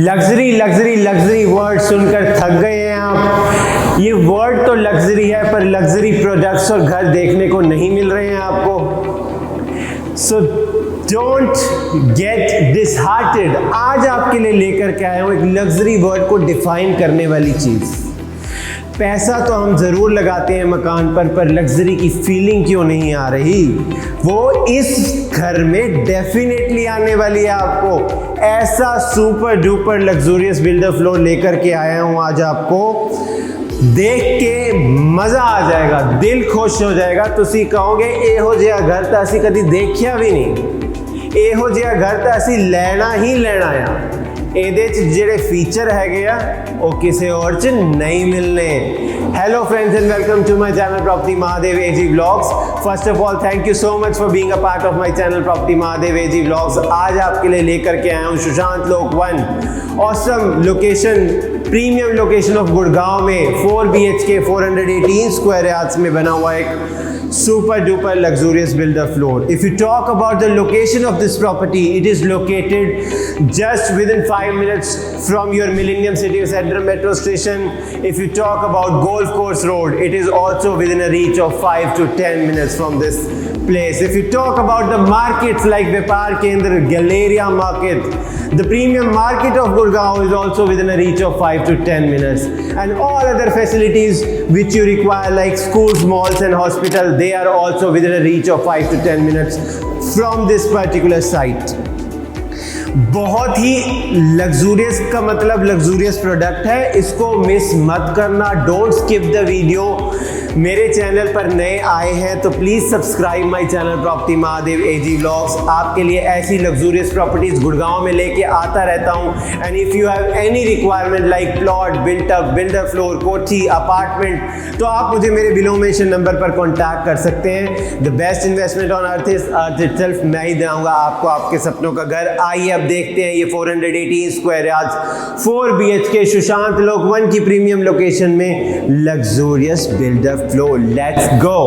Luxury luxury luxury word सुनकर थक गए हैं आप। ये वर्ड तो लग्जरी है पर लग्जरी प्रोडक्ट्स और घर देखने को नहीं मिल रहे हैं आपको। So don't get disheartened. आज आपके लिए लेकर के आया हूं एक लग्जरी वर्ड को डिफाइन करने वाली चीज। पैसा तो हम ज़रूर लगाते हैं मकान पर लग्जरी की फीलिंग क्यों नहीं आ रही? वो इस घर में डेफिनेटली आने वाली है आपको। ऐसा super duper luxurious builder floor लेकर के आया हूँ आज आपको। देख के मज़ा आ जाएगा, दिल खुश हो जाएगा। तुसी कहोगे एहो जिहा घर तो असी कभी देखिया भी नहीं, एहो जिहा घर तो असी लेना ही लेना आ। ਇਹਦੇ ਚ ਜਿਹੜੇ ਫੀਚਰ ਹੈਗੇ ਆ ਉਹ ਕਿਸੇ ਹੋਰ ਚ ਨਹੀਂ ਮਿਲਨੇ। Hello friends and welcome to my channel property Mahadev AG vlogs. First of all thank you so much for being a part of my channel property Mahadev AG vlogs. आज आपके लिए लेकर के आया हूँ सुशांत लोक 1 awesome location, premium location of Gurgaon में 4 BHK 418 square yards में बना हुआ एक super duper luxurious builder floor. If you talk about the location of this property, it is located just within 5 minutes from your Millennium City Center metro station. If you talk about Golf Course Road, it is also within a reach of 5 to 10 minutes from this place. If you talk about the markets like Vyapar Kendra, Galleria Market, the premium market of Gurgaon is also within a reach of 5 to 10 minutes. And all other facilities which you require like schools, malls and hospitals, they are also within a reach of 5 to 10 minutes from this particular site. बहुत ही luxurious का मतलब luxurious product है, इसको miss मत करना। Don't skip the video. मेरे channel पर नए आए हैं तो please subscribe my channel property Mahadev AG vlogs. आपके लिए ऐसी लग्जूरियस प्रॉपर्टीज़ गुड़गांव में लेके आता रहता हूं। And if you have any requirement like plot, built up, builder floor, कोठी, अपार्टमेंट, तो आप मुझे मेरे बिलो मेंशन नंबर पर कॉन्टैक्ट कर सकते हैं। The best investment on earth is earth itself. मैं ही दूंगा आपको आपके सपनों का घर। आइए अब देखते हैं ये 418 स्क्वायर यार्ड्स 4 BHK सुशांत लोक 1 की प्रीमियम लोकेशन में लग्जूरियस बिल्डर फ्लोर। लेट्स गो।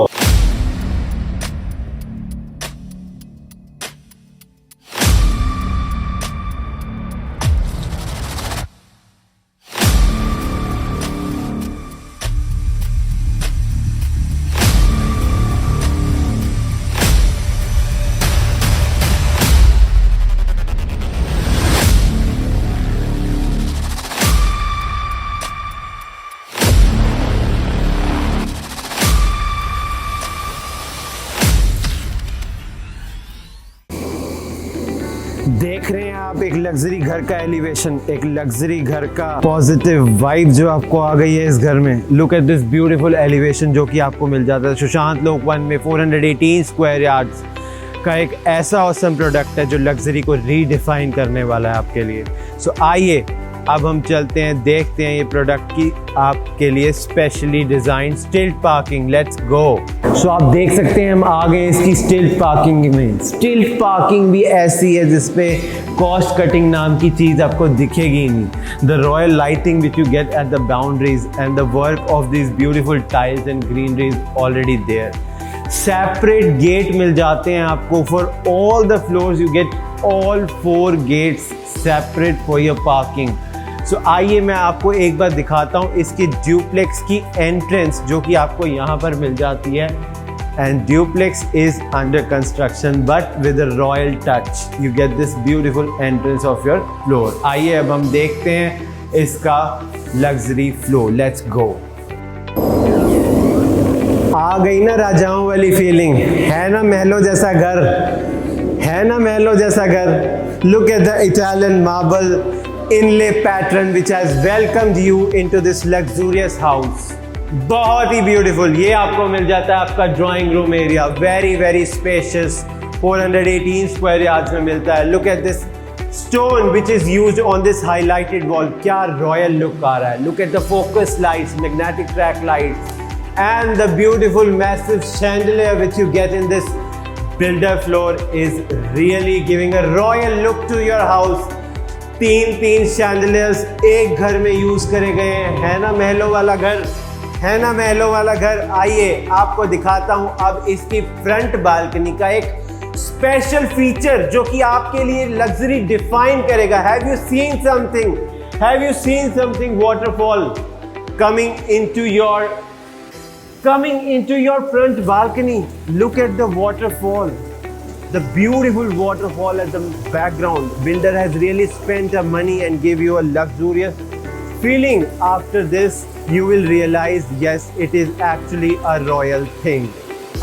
देख रहे हैं आप एक लग्जरी घर का एलिवेशन, एक लग्जरी घर का पॉजिटिव वाइब जो आपको आ गई है इस घर में। Look at this beautiful elevation जो कि आपको मिल जाता है सुशांत लोक 1 में 418 स्क्वायर यार्ड्स का एक ऐसा ऑसम प्रोडक्ट है जो लग्जरी को रीडिफाइन करने वाला है आपके लिए। सो आइए अब हम चलते हैं, देखते हैं ये प्रोडक्ट की आपके लिए specially design stilt parking. Let's go. So आप देख सकते हैं हम आ गए इसकी स्टिल्ट पार्किंग में। स्टिल्ट पार्किंग भी ऐसी है जिसपे कॉस्ट कटिंग नाम की चीज़ आपको दिखेगी नहीं। The royal lighting which you get at the boundaries and the work of this beautiful tiles and greeneries already there. Separate gate मिल जाते हैं आपको for all the floors. You get all 4 gates separate for your parking. So आइए मैं आपको एक बार दिखाता हूँ इसकी ड्यूप्लेक्स की एंट्रेंस जो कि आपको यहाँ पर मिल जाती है। And duplex is under construction but with a royal touch. You get this beautiful entrance of your floor. आइए अब हम देखते हैं इसका लग्जरी फ्लोर। Let's go. आ गई ना राजाओं वाली फीलिंग, है ना महलों जैसा घर, है ना महलों जैसा घर। Look at the Italian marble inlay pattern which has welcomed you into this luxurious house। बहुत ही ब्यूटीफुल। ये आपको मिल जाता है आपका drawing room area, very very spacious, 418 square yards में मिलता है। Look at this stone which is used on this highlighted wall. क्या रॉयल लुक आ रहा है। Look at the focus lights, magnetic track lights and the beautiful massive chandelier which you get in this builder floor is really giving a royal look to your house। 3 chandeliers एक घर में use करे गए हैं। है ना महलों वाला घर, है ना महलों वाला घर। आइए आपको दिखाता हूं अब इसकी फ्रंट बालकनी का एक स्पेशल फीचर जो कि आपके लिए लग्जरी डिफाइन करेगा। Have you seen something? Have you seen something? Waterfall coming into your front balcony. Look at the waterfall, the beautiful waterfall at the background. Builder has really spent the money and give you a luxurious feeling. After this you will realize, yes, it is actually a royal thing.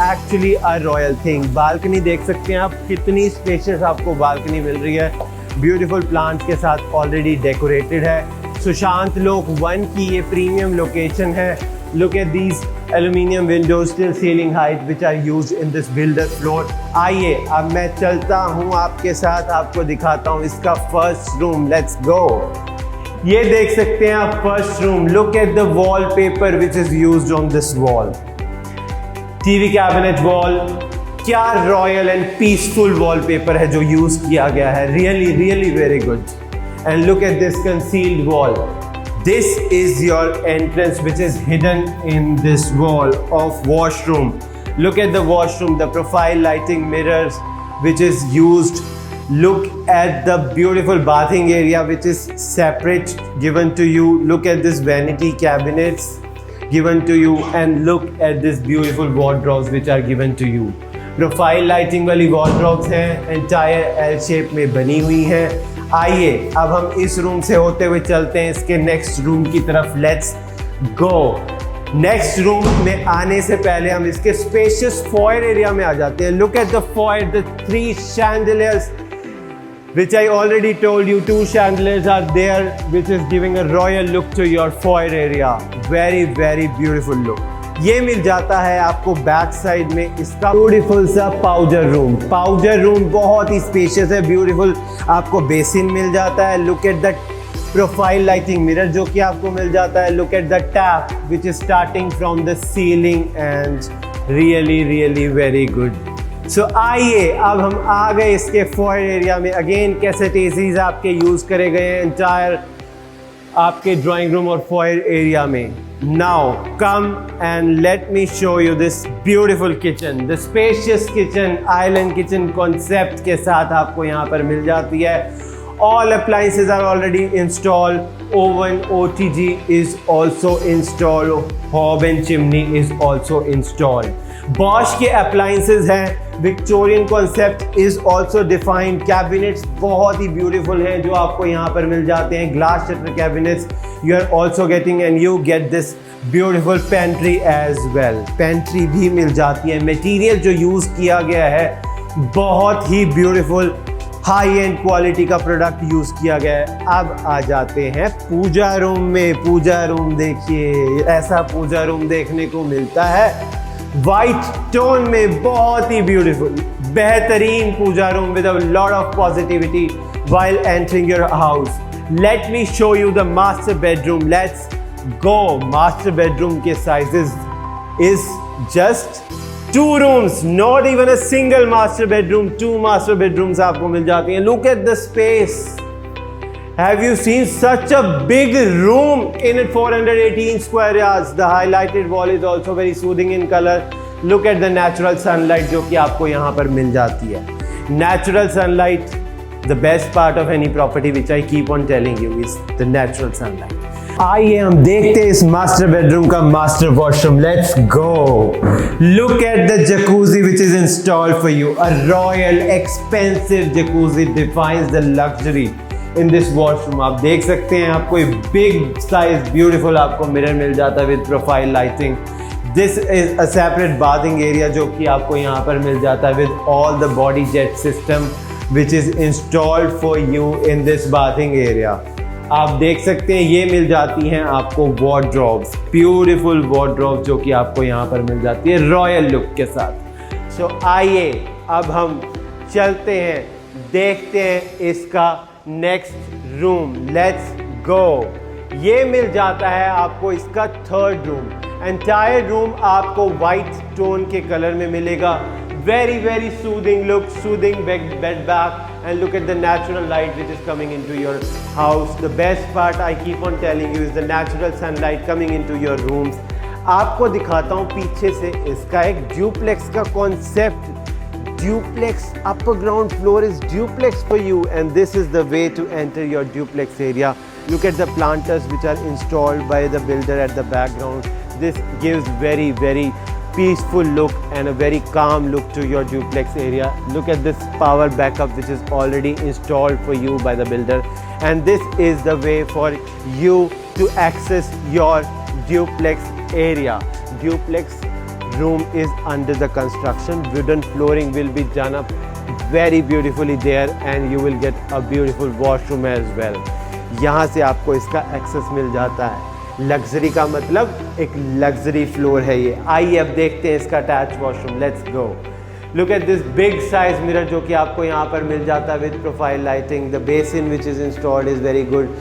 Actually a royal thing. Balcony देख सकते हैं आप, कितनी spacious आपको balcony मिल रही है। Beautiful plants के साथ ऑलरेडी डेकोरेटेड है। सुशांत लोक 1 की ये प्रीमियम लोकेशन है। Look at these aluminium windows till ceiling height which are used in this builder floor. आइए अब मैं चलता हूँ आपके साथ, आपको दिखाता हूँ इसका फर्स्ट रूम। लेट्स गो। ये देख सकते हैं आप first room. Look at the wallpaper which is used on this wall. TV cabinet wall, क्या रॉयल एंड पीसफुल वॉलपेपर है जो यूज किया गया है। Really really very good. And look at this concealed wall. This is your entrance which is hidden in this wall of washroom. Look at the washroom, the profile lighting mirrors which is used. Look at the beautiful bathing area which is separate given to you. Look at this vanity cabinets given to you, and look at this beautiful wardrobes which are given to you. Profile lighting वाली wardrobes हैं, entire L shape में बनी हुई हैं। आइए अब हम इस रूम से होते हुए चलते हैं इसके नेक्स्ट रूम की तरफ। Let's go. नेक्स्ट रूम में आने से पहले हम इसके स्पेशियस फॉयर एरिया में आ जाते हैं। Look at the foyer, the 3 chandeliers which I already told you, 2 chandeliers are there which is giving a royal look to your foyer area. Very very beautiful look. ये मिल जाता है आपको back side में इसका beautiful सा powder room. Powder room बहुत ही spacious है, ब्यूटीफुल आपको बेसिन मिल जाता है। Look at the profile lighting mirror जो कि आपको मिल जाता है। Look at the tap which is starting from the ceiling and really really very good. So आइए अब हम आ गए इसके फॉयर एरिया में। अगेन कैसेट एसीज आपके यूज करे गए हैं एंटायर आपके ड्राइंग रूम और फॉयर एरिया में। Now come and let me show you this beautiful kitchen, the spacious kitchen, island kitchen concept के साथ आपको यहाँ पर मिल जाती है। All appliances are already installed. Oven OTG is also installed. Hob and chimney is also installed. Bosch के appliances हैं। Victorian concept is also defined. Cabinets बहुत ही beautiful हैं जो आपको यहाँ पर मिल जाते हैं। Glass shutter cabinets you are also getting, and you get this beautiful pantry as well. Pantry भी मिल जाती है। Material जो use किया गया है बहुत ही beautiful हाई एंड क्वालिटी का प्रोडक्ट यूज किया गया है। अब आ जाते हैं पूजा रूम में। पूजा रूम देखिए, ऐसा पूजा रूम देखने को मिलता है वाइट टोन में, बहुत ही ब्यूटीफुल बेहतरीन puja room with a lot of positivity while entering your house. Let me show you the master bedroom. Let's go. Master bedroom के sizes is just 2 rooms, not even a single master bedroom. 2 master bedrooms आपको मिल जाती हैं। Look at the space. Have you seen such a big room in 418 square yards? The highlighted wall is also very soothing in color. Look at the natural sunlight जो कि आपको यहाँ पर मिल जाती है। Natural sunlight, the best part of any property which I keep on telling you is the natural sunlight. आइए हम देखते हैं इस मास्टर बेडरूम का master washroom. Let's go. Look at the jacuzzi which is installed for you. A royal expensive jacuzzi defines the luxury in this washroom. आप देख सकते हैं आपको बिग साइज ब्यूटीफुल आपको मिरर मिल जाता है with profile lighting. This is a separate bathing area जो कि आपको यहाँ पर मिल जाता है with all the body jet system which is installed for you in this bathing area. आप देख सकते हैं ये मिल जाती हैं आपको वार्डरोब्स, ब्यूटीफुल वार्डरोब जो कि आपको यहाँ पर मिल जाती है रॉयल लुक के साथ। सो आइए अब हम चलते हैं, देखते हैं इसका नेक्स्ट रूम। लेट्स गो। ये मिल जाता है आपको इसका 3rd रूम। एंटायर रूम आपको वाइट टोन के कलर में मिलेगा। Very very soothing look, soothing bed back, and look at the natural light which is coming into your house. The best part I keep on telling you is the natural sunlight coming into your rooms. आपको दिखाता हूँ पीछे से इसका एक duplex का concept. duplex, upper ground floor is duplex for you, and this is the way to enter your duplex area. Look at the planters which are installed by the builder at the background. This gives very peaceful look and a very calm look to your duplex area. Look at this power backup which is already installed for you by the builder, and this is the way for you to access your duplex area. Duplex room is under the construction. Wooden flooring will be done up very beautifully there, and you will get a beautiful washroom as well. यहाँ से आपको इसका access मिल जाता है। Luxury का मतलब एक luxury floor है ये। आइए अब देखते हैं इसका attach washroom. Let's go. Look at this big size mirror जो कि आपको यहाँ पर मिल जाता है with profile lighting. The basin which is installed is very good.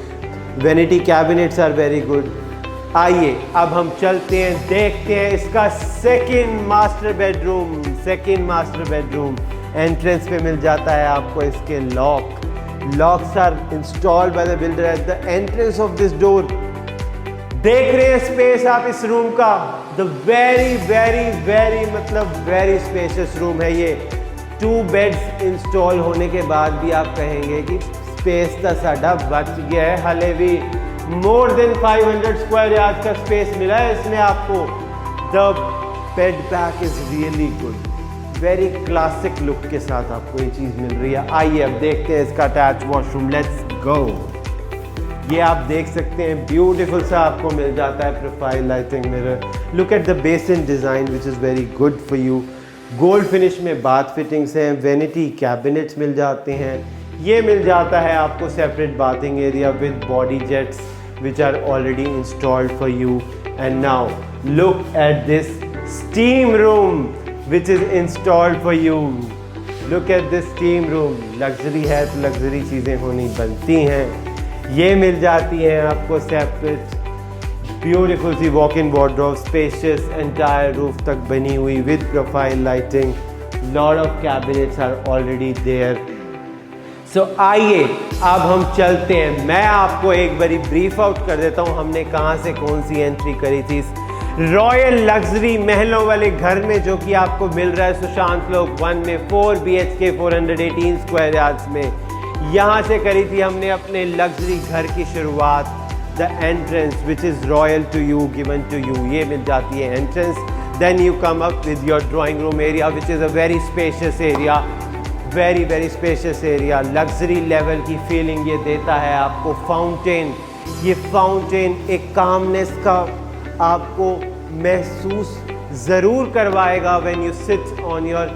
Vanity cabinets are very good. आइए अब हम चलते हैं, देखते हैं इसका second master bedroom. Second master bedroom entrance पे मिल जाता है आपको इसके lock. Locks are installed by the builder at the entrance of this door. देख रहे हैं स्पेस आप इस रूम का। द वेरी मतलब वेरी स्पेशियस रूम है ये। 2 बेड्स इंस्टॉल होने के बाद भी आप कहेंगे कि स्पेस तो साडा बच गया है। हाले भी मोर देन 500 स्क्वायर यार्ड का स्पेस मिला है इसमें आपको। The bed back is really good. Very classic look के साथ आपको ये चीज़ मिल रही है। आइए अब देखते हैं इसका अटैच वॉशरूम। लेट्स गो। ये आप देख सकते हैं ब्यूटीफुल सा आपको मिल जाता है profile lighting mirror. Look at the basin design which is very good for you. Gold finish में बाथ फिटिंग्स हैं। वेनिटी कैबिनेट्स मिल जाते हैं। ये मिल जाता है आपको separate bathing area with body jets which are already installed for you. And now look at this steam room which is installed for you. Look at this steam room. Luxury है तो luxury चीज़ें होनी बनती हैं। ये मिल जाती हैं आपको सेपरेट ब्यूटीफुल सी walk in wardrobe, spacious entire roof तक बनी हुई with profile lighting. Lot of cabinets are already there. So आइए अब हम चलते हैं। मैं आपको एक बारी ब्रीफ आउट कर देता हूँ हमने कहाँ से कौन सी एंट्री करी थी इस रॉयल लग्जरी महलों वाले घर में जो कि आपको मिल रहा है सुशांत लोक 1 में 4 BHK 418 स्क्वायर यार्ड्स में। यहाँ से करी थी हमने अपने लग्जरी घर की शुरुआत। The entrance which is royal to you, given to you. ये मिल जाती है entrance. Then you come up with your drawing room area which is a very spacious area. Very spacious area. Luxury level की feeling ये देता है आपको। Fountain, ये फाउंटेन एक कामनेस का आपको महसूस ज़रूर करवाएगा when you sit on your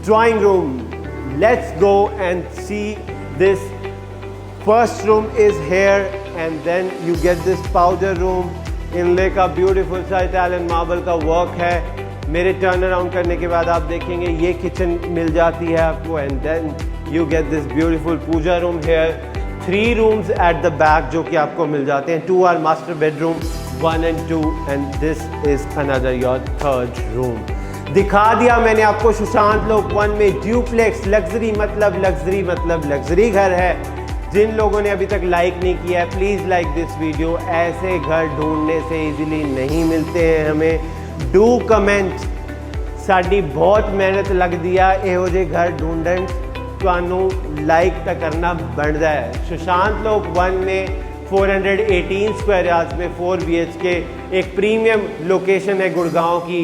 drawing room. Let's go and see this. First room is here and then you get this powder room. Inlay का ब्यूटीफुल सा इटालियन मार्बल का वर्क है। मेरे टर्न अराउंड करने के बाद आप देखेंगे ये किचन मिल जाती है आपको। And then you get this beautiful puja room here. 3 rooms at the back जो कि आपको मिल जाते हैं। 2 are master bedroom, 1 and 2, and this is another your 3rd room. दिखा दिया मैंने आपको सुशांत लोक 1 में ड्यूप्लेक्स। लग्जरी मतलब लग्जरी घर है। जिन लोगों ने अभी तक लाइक नहीं किया है प्लीज़ लाइक दिस वीडियो। ऐसे घर ढूंढने से इजीली नहीं मिलते हैं हमें। Do comment. साड़ी बहुत मेहनत लगती है ਇਹੋ ਜਿਹੇ घर ढूंढन। ਤੁਹਾਨੂੰ लाइक तो करना बनता है। सुशांत लोक 1 में 418 स्क्वायर यार्ड्स में 4 BHK एक प्रीमियम लोकेशन है गुड़गांव की।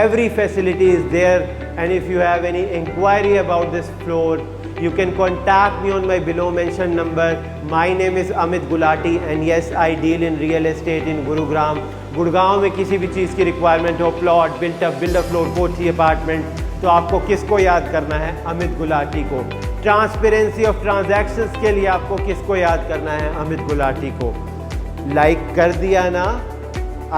Every facility is there and if you have any enquiry about this floor you can contact me on my below mentioned number. My name is Amit Gulati and yes I deal in real estate in Gurugram. Gurgaon में किसी भी चीज़ की requirement हो, plot, builder floor, कोठी, apartment, तो आपको किसको याद करना है? अमित गुलाटी को। ट्रांसपेरेंसी ऑफ ट्रांजैक्शंस के लिए आपको किसको याद करना है? अमित गुलाटी को। लाइक कर दिया ना?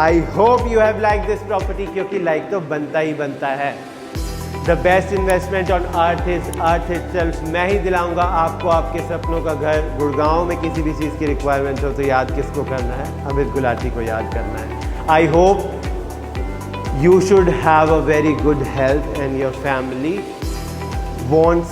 I hope you have like this property, क्योंकि लाइक तो बनता ही बनता है। The best investment on earth is earth itself. मैं ही दिलाऊंगा आपको आपके सपनों का घर। गुड़गांव में किसी भी चीज़ की रिक्वायरमेंट हो तो याद किसको करना है? अमित गुलाटी को याद करना है। I hope you should have a very good health and your family wants